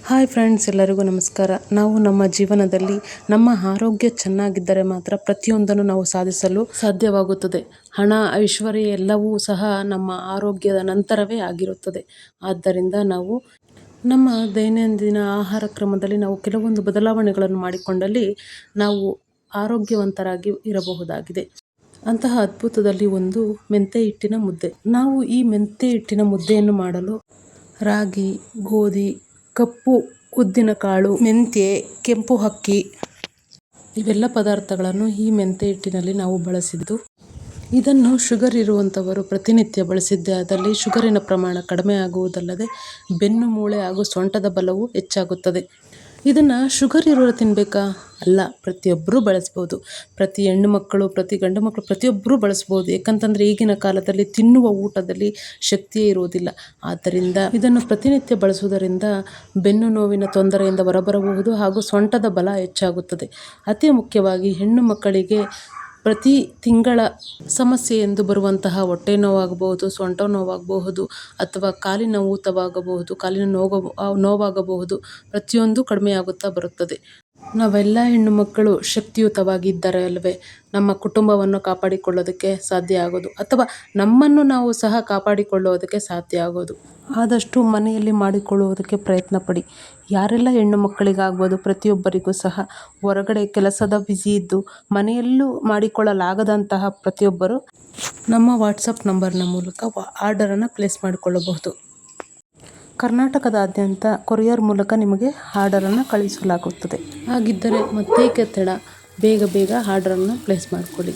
Hi friends, ಎಲ್ಲರಿಗೂ ನಮಸ್ಕಾರ. ನಾವು ನಮ್ಮ ಜೀವನದಲ್ಲಿ ನಮ್ಮ ಆರೋಗ್ಯ ಚೆನ್ನಾಗಿದ್ದರೆ ಮಾತ್ರ ಪ್ರತಿಯೊಂದನ್ನು ನಾವು ಸಾಧಿಸಲು ಸಾಧ್ಯವಾಗುತ್ತದೆ. ಹಣ, ಐಶ್ವರ್ಯ ಎಲ್ಲವೂ ಸಹ ನಮ್ಮ ಆರೋಗ್ಯದ ನಂತರವೇ ಆಗಿರುತ್ತದೆ. ಆದ್ದರಿಂದ ನಾವು ನಮ್ಮ ದೈನಂದಿನ ಆಹಾರ ಕ್ರಮದಲ್ಲಿ ನಾವು ಕೆಲವೊಂದು ಬದಲಾವಣೆಗಳನ್ನು ಮಾಡಿಕೊಂಡಲ್ಲಿ ನಾವು ಆರೋಗ್ಯವಂತರಾಗಿ ಇರಬಹುದಾಗಿದೆ. ಅಂತಹ ಅದ್ಭುತದಲ್ಲಿ ಒಂದು ಮೆಂತೆ ಹಿಟ್ಟಿನ ಮುದ್ದೆ. ನಾವು ಈ ಮೆಂತೆ ಹಿಟ್ಟಿನ ಮುದ್ದೆಯನ್ನು ಮಾಡಲು ರಾಗಿ, ಗೋಧಿ, ಕಪ್ಪು ಉದ್ದಿನಕಾಳು, ಮೆಂತ್ಯೆ, ಕೆಂಪು ಅಕ್ಕಿ ಇವೆಲ್ಲ ಪದಾರ್ಥಗಳನ್ನು ಈ ಮೆಂತೆ ಹಿಟ್ಟಿನಲ್ಲಿ ನಾವು ಬಳಸಿದ್ದು. ಇದನ್ನು ಶುಗರ್ ಇರುವಂಥವರು ಪ್ರತಿನಿತ್ಯ ಬಳಸಿದ್ದೇ ಆದಲ್ಲಿ ಶುಗರಿನ ಪ್ರಮಾಣ ಕಡಿಮೆ ಆಗುವುದಲ್ಲದೆ ಬೆನ್ನು ಮೂಳೆ ಹಾಗೂ ಸೊಂಟದ ಬಲವು ಹೆಚ್ಚಾಗುತ್ತದೆ. ಇದನ್ನು ಶುಗರ್ ಇರೋರು ತಿನ್ನಬೇಕಾ? ಅಲ್ಲ, ಪ್ರತಿಯೊಬ್ಬರೂ ಬಳಸ್ಬೋದು. ಪ್ರತಿ ಹೆಣ್ಣು ಮಕ್ಕಳು, ಪ್ರತಿ ಗಂಡು ಮಕ್ಕಳು, ಪ್ರತಿಯೊಬ್ಬರೂ ಬಳಸ್ಬೋದು. ಏಕೆಂತಂದರೆ ಈಗಿನ ಕಾಲದಲ್ಲಿ ತಿನ್ನುವ ಊಟದಲ್ಲಿ ಶಕ್ತಿಯೇ ಇರುವುದಿಲ್ಲ. ಆದ್ದರಿಂದ ಇದನ್ನು ಪ್ರತಿನಿತ್ಯ ಬಳಸುವುದರಿಂದ ಬೆನ್ನು ನೋವಿನ ತೊಂದರೆಯಿಂದ ಹೊರಬರಬಹುದು ಹಾಗೂ ಸೊಂಟದ ಬಲ ಹೆಚ್ಚಾಗುತ್ತದೆ. ಅತಿ ಮುಖ್ಯವಾಗಿ ಹೆಣ್ಣು ಮಕ್ಕಳಿಗೆ ಪ್ರತಿ ತಿಂಗಳ ಸಮಸ್ಯೆ ಎಂದು ಬರುವಂತಹ ಹೊಟ್ಟೆ ನೋವಾಗಬಹುದು, ಸೊಂಟ ನೋವಾಗಬಹುದು ಅಥವಾ ಕಾಲಿನ ಊತವಾಗಬಹುದು, ಕಾಲಿನ ನೋವಾಗಬಹುದು, ಪ್ರತಿಯೊಂದು ಕಡಿಮೆಯಾಗುತ್ತಾ ಬರುತ್ತದೆ. ನಾವೆಲ್ಲ ಹೆಣ್ಣು ಮಕ್ಕಳು ಶಕ್ತಿಯುತವಾಗಿ ಇದ್ದರೆ ಅಲ್ಲವೇ ನಮ್ಮ ಕುಟುಂಬವನ್ನು ಕಾಪಾಡಿಕೊಳ್ಳೋದಕ್ಕೆ ಸಾಧ್ಯ ಆಗೋದು ಅಥವಾ ನಮ್ಮನ್ನು ನಾವು ಸಹ ಕಾಪಾಡಿಕೊಳ್ಳುವುದಕ್ಕೆ ಸಾಧ್ಯ ಆಗೋದು. ಆದಷ್ಟು ಮನೆಯಲ್ಲಿ ಮಾಡಿಕೊಳ್ಳುವುದಕ್ಕೆ ಪ್ರಯತ್ನ ಪಡಿ. ಯಾರೆಲ್ಲ ಹೆಣ್ಣು ಮಕ್ಕಳಿಗಾಗ್ಬೋದು, ಪ್ರತಿಯೊಬ್ಬರಿಗೂ ಸಹ ಹೊರಗಡೆ ಕೆಲಸದ ಬ್ಯುಸಿ ಇದ್ದು ಮನೆಯಲ್ಲೂ ಮಾಡಿಕೊಳ್ಳಲಾಗದಂತಹ ಪ್ರತಿಯೊಬ್ಬರು ನಮ್ಮ ವಾಟ್ಸಪ್ ನಂಬರ್ನ ಮೂಲಕ ಆರ್ಡರನ್ನು ಪ್ಲೇಸ್ ಮಾಡಿಕೊಳ್ಳಬಹುದು. ಕರ್ನಾಟಕದಾದ್ಯಂತ ಕೊರಿಯರ್ ಮೂಲಕ ನಿಮಗೆ ಆರ್ಡರನ್ನು ಕಳುಹಿಸಲಾಗುತ್ತದೆ. ಹಾಗಿದ್ದರೆ ಮತ್ತೇಕೆ ತಡ, ಬೇಗ ಆರ್ಡರನ್ನು ಪ್ಲೇಸ್ ಮಾಡಿಕೊಳ್ಳಿ.